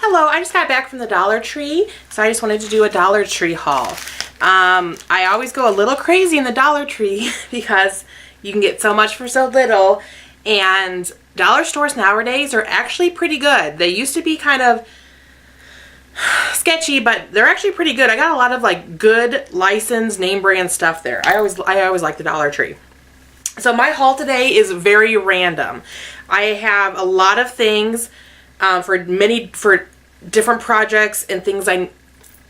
Hello, I just got back from the Dollar Tree, so I just wanted to do a Dollar Tree haul. I always go a little crazy in the Dollar Tree because you can get so much for so little, and dollar stores nowadays are actually pretty good. They used to be kind of sketchy, but they're actually pretty good. I got a lot of like good licensed name brand stuff there. I always like the Dollar Tree. So my haul today is very random. I have a lot of things for different projects and things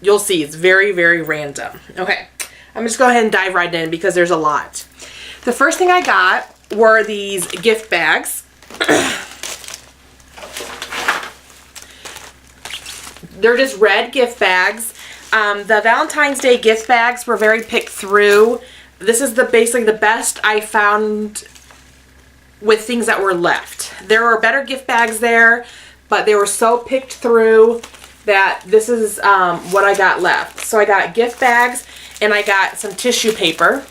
you'll see. It's very, very random. Okay, I'm just go ahead and dive right in because there's a lot. The first thing I got were these gift bags. They're just red gift bags. The Valentine's Day gift bags were very picked through. This is basically the best I found with things that were left. There were better gift bags there, but they were so picked through that this is what I got left. So I got gift bags and I got some tissue paper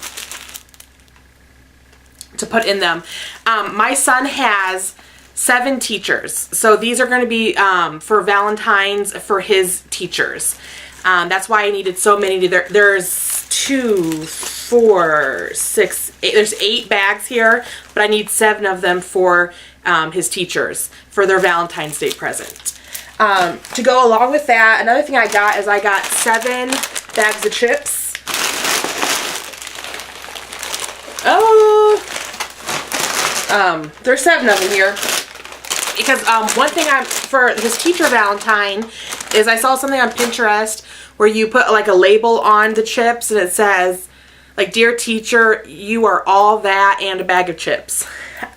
to put in them. My son has 7 teachers, so these are going to be for Valentine's for his teachers. That's why I needed so many. There's 2, 4, 6, 8. There's 8 bags here, but I need 7 of them for his teachers for their Valentine's Day present. To go along with that, another thing I got is I got 7 bags of chips. There's 7 of them here. Because one thing for his teacher Valentine is I saw something on Pinterest where you put like a label on the chips and it says like, "Dear teacher, you are all that and a bag of chips."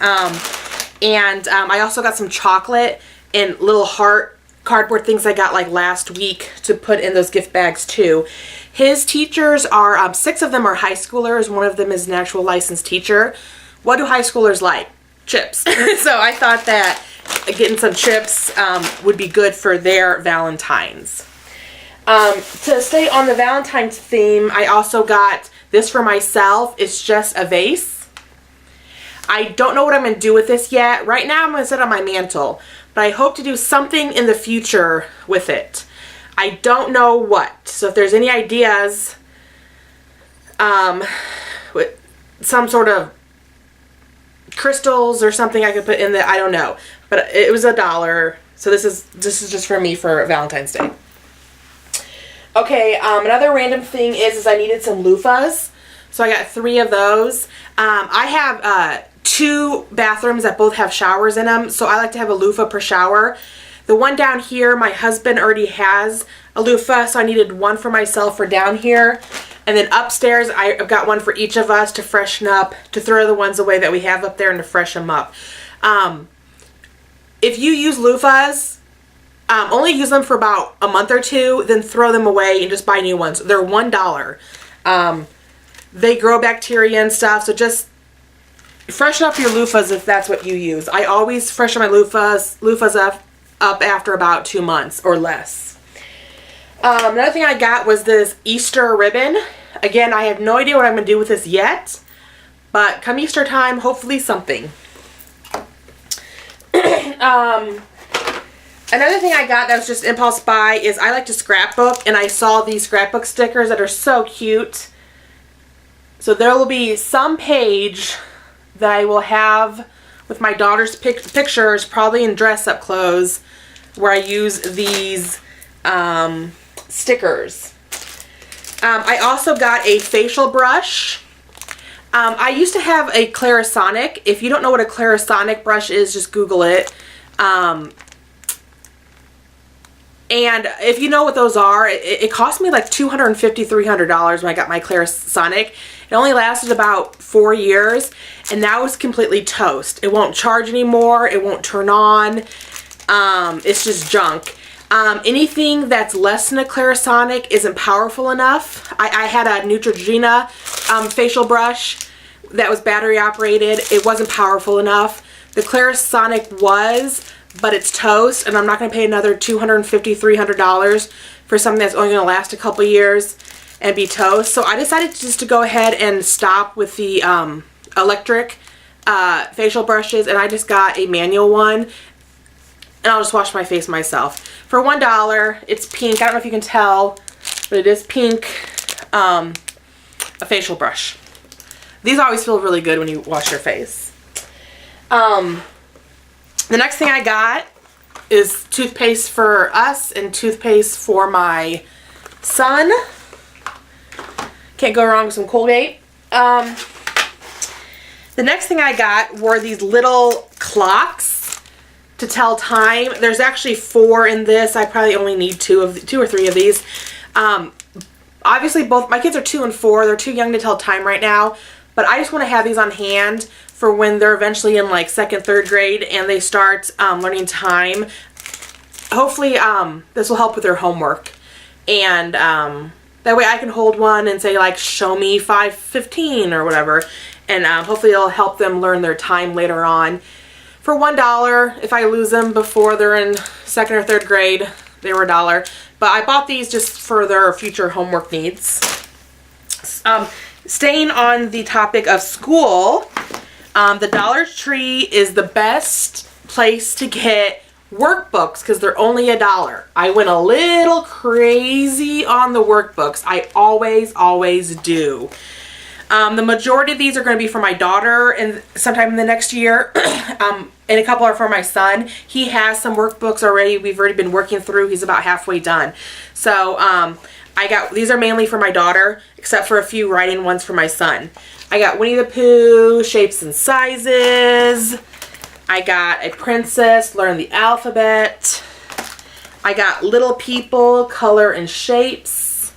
I also got some chocolate and little heart cardboard things I got like last week to put in those gift bags too. His teachers are 6 of them are high schoolers. One of them is an actual licensed teacher. What do high schoolers like? Chips. So I thought that getting some chips would be good for their Valentines. To stay on the Valentine's theme, I also got this for myself. It's just a vase. I don't know what I'm going to do with this yet. Right now I'm going to set it on my mantle, but I hope to do something in the future with it. I don't know what. So if there's any ideas, with some sort of crystals or something I could put in there, I don't know. But it was $1, so this is just for me for Valentine's Day. Okay, another random thing is I needed some loofahs, so I got 3 of those. I have 2 bathrooms that both have showers in them, so I like to have a loofah per shower. The one down here, my husband already has a loofah, so I needed one for myself for down here. And then upstairs, I've got one for each of us to freshen up, to throw the ones away that we have up there and to freshen them up. If you use loofahs, only use them for about a month or 2, then throw them away and just buy new ones. They're $1. They grow bacteria and stuff, so just freshen up your loofahs if that's what you use. I always freshen my loofahs up after about 2 months or less. Another thing I got was this Easter ribbon. Again, I have no idea what I'm going to do with this yet, but come Easter time, hopefully something. Another thing I got that was just impulse buy is I like to scrapbook, and I saw these scrapbook stickers that are so cute. So there will be some page that I will have with my daughter's pictures, probably in dress-up clothes, where I use these stickers. I also got a facial brush. I used to have a Clarisonic. If you don't know what a Clarisonic brush is, just Google it. And if you know what those are, it cost me like $250, $300 when I got my Clarisonic. It only lasted about 4 years, and now it's completely toast. It won't charge anymore. It won't turn on. It's just junk. Anything that's less than a Clarisonic isn't powerful enough. I had a Neutrogena facial brush that was battery operated. It wasn't powerful enough. The Clarisonic was, but it's toast, and I'm not going to pay another $250, $300 for something that's only going to last a couple years and be toast. So I decided just to go ahead and stop with the electric facial brushes, and I just got a manual one. and I'll just wash my face myself. For $1, it's pink. I don't know if you can tell, but it is pink. A facial brush. These always feel really good when you wash your face. The next thing I got is toothpaste for us and toothpaste for my son. Can't go wrong with some Colgate. The next thing I got were these little clocks to tell time. There's actually 4 in this. I probably only need 2 or 3 of these. Obviously both my kids are 2 and 4. They're too young to tell time right now, but I just want to have these on hand for when they're eventually in like 2nd, 3rd grade and they start learning time. Hopefully this will help with their homework, and that way I can hold one and say like, show me 5:15 or whatever, and hopefully it'll help them learn their time later on. For $1, if I lose them before they're in 2nd or 3rd grade, they were $1. But I bought these just for their future homework needs. Staying on the topic of school, the Dollar Tree is the best place to get workbooks because they're only $1. I went a little crazy on the workbooks. I always do. The majority of these are going to be for my daughter and sometime in the next year. And a couple are for my son. He has some workbooks already. We've already been working through. He's about halfway done. So these are mainly for my daughter, except for a few writing ones for my son. I got Winnie the Pooh, Shapes and Sizes. I got A Princess, Learn the Alphabet. I got Little People, Color and Shapes.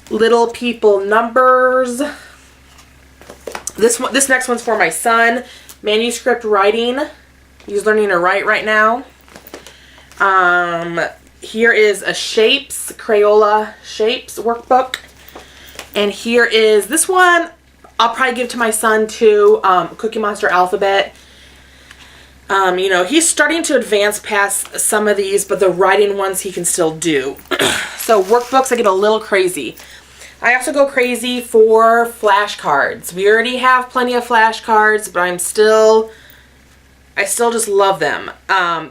Little People, Numbers. This next one's for my son. Manuscript Writing. He's learning to write right now. Here is a Shapes, Crayola Shapes workbook. And here is this one. I'll probably give to my son too. Cookie Monster Alphabet. You know, he's starting to advance past some of these, but the writing ones he can still do. So workbooks, I get a little crazy. I also go crazy for flashcards. We already have plenty of flashcards, but I still just love them.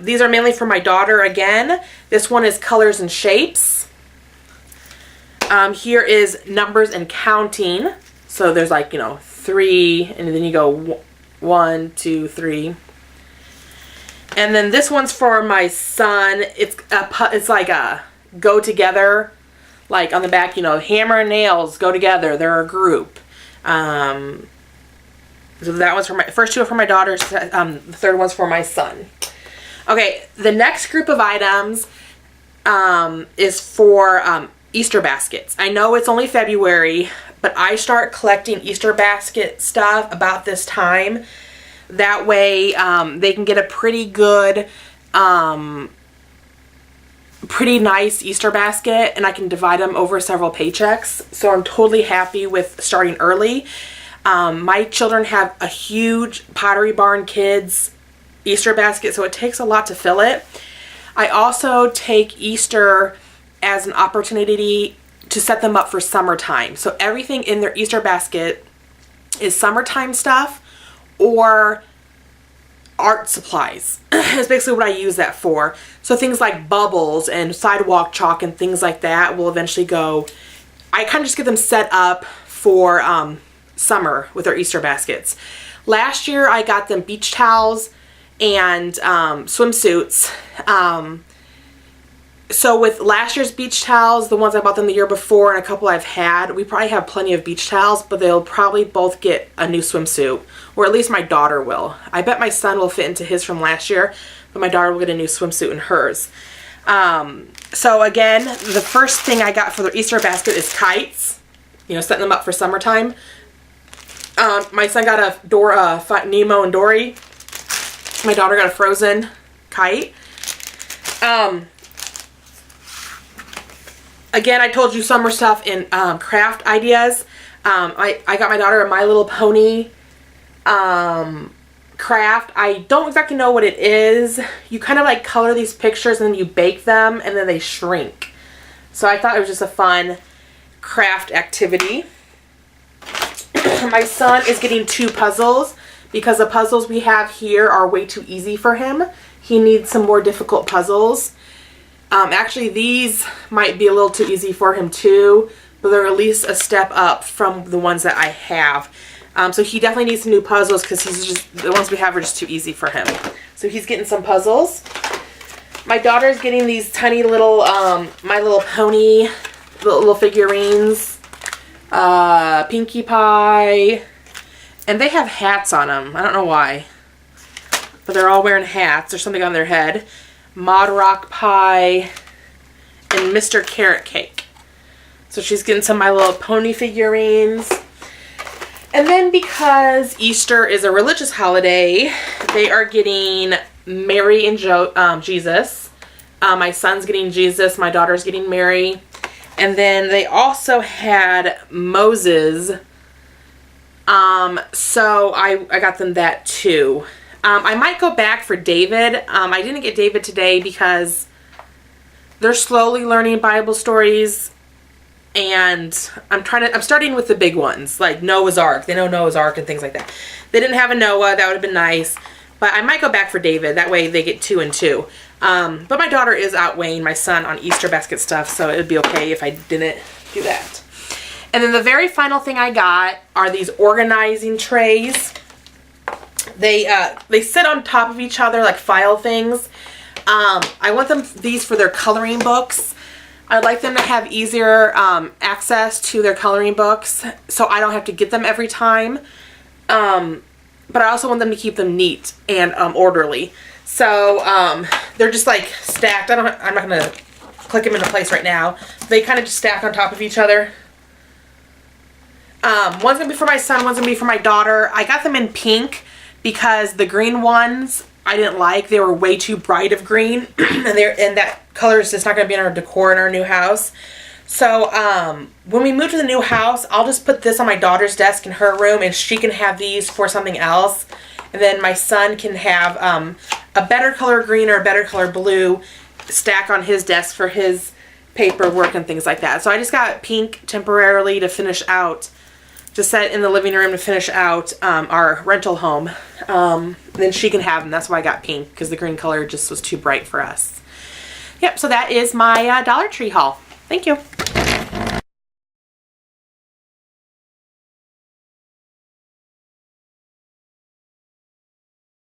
These are mainly for my daughter again. This one is Colors and Shapes. Here is Numbers and Counting. So there's like, you know, 3, and then you go 1, 2, 3. And then this one's for my son. It's like a go together. Like on the back, you know, hammer and nails go together. They're a group. So that one's for my first 2 are for my daughter. The third one's for my son. Okay, the next group of items is for Easter baskets. I know it's only February, but I start collecting Easter basket stuff about this time. That way they can get a pretty good, pretty nice Easter basket, and I can divide them over several paychecks. So I'm totally happy with starting early. My children have a huge Pottery Barn Kids Easter basket, so it takes a lot to fill it. I also take Easter as an opportunity to set them up for summertime. So everything in their Easter basket is summertime stuff or art supplies. Is basically what I use that for. So things like bubbles and sidewalk chalk and things like that will eventually go. I kind of just get them set up for summer with their Easter baskets. Last year I got them beach towels and swimsuits. So with last year's beach towels, the ones I bought them the year before and a couple I've had, we probably have plenty of beach towels, but they'll probably both get a new swimsuit, or at least my daughter will. I bet my son will fit into his from last year, but my daughter will get a new swimsuit in hers. So again, the first thing I got for their Easter basket is kites, you know, setting them up for summertime. My son got a Nemo and Dory. My daughter got a Frozen kite. Again, I told you summer stuff in craft ideas. I got my daughter a My Little Pony craft. I don't exactly know what it is. You kind of like color these pictures and then you bake them and then they shrink. So I thought it was just a fun craft activity. My son is getting 2 puzzles because the puzzles we have here are way too easy for him. he needs some more difficult puzzles. Actually, these might be a little too easy for him too, but they're at least a step up from the ones that I have. So he definitely needs some new puzzles because the ones we have are just too easy for him. So he's getting some puzzles. My daughter's getting these tiny little My Little Pony little figurines. Pinkie Pie. And they have hats on them. I don't know why. But they're all wearing hats or something on their head. Mod Rock Pie. And Mr. Carrot Cake. So she's getting some My Little Pony figurines. And then because Easter is a religious holiday, they are getting Mary and Jesus. My son's getting Jesus. My daughter's getting Mary. And then they also had Moses. So I got them that too. I might go back for David. I didn't get David today because they're slowly learning Bible stories. And I'm starting with the big ones, like Noah's Ark. They know Noah's Ark and things like that. They didn't have a Noah. That would have been nice. But I might go back for David. That way they get 2 and 2. But my daughter is outweighing my son on Easter basket stuff, so it would be okay if I didn't do that. And then the very final thing I got are these organizing trays. They sit on top of each other like file things. I want these for their coloring books. I'd like them to have easier access to their coloring books so I don't have to get them every time. But I also want them to keep them neat and orderly. So they're just like stacked. I'm not going to click them into place right now. They kind of just stack on top of each other. One's going to be for my son, one's going to be for my daughter. I got them in pink because the green ones I didn't like. They were way too bright of green. and that color is just not going to be in our decor in our new house. So when we move to the new house, I'll just put this on my daughter's desk in her room and she can have these for something else. And then my son can have a better color green or a better color blue stack on his desk for his paperwork and things like that. So I just got pink temporarily to finish out, to set in the living room to finish out our rental home. Then she can have them. That's why I got pink, because the green color just was too bright for us. Yep, so that is my Dollar Tree haul. Thank you.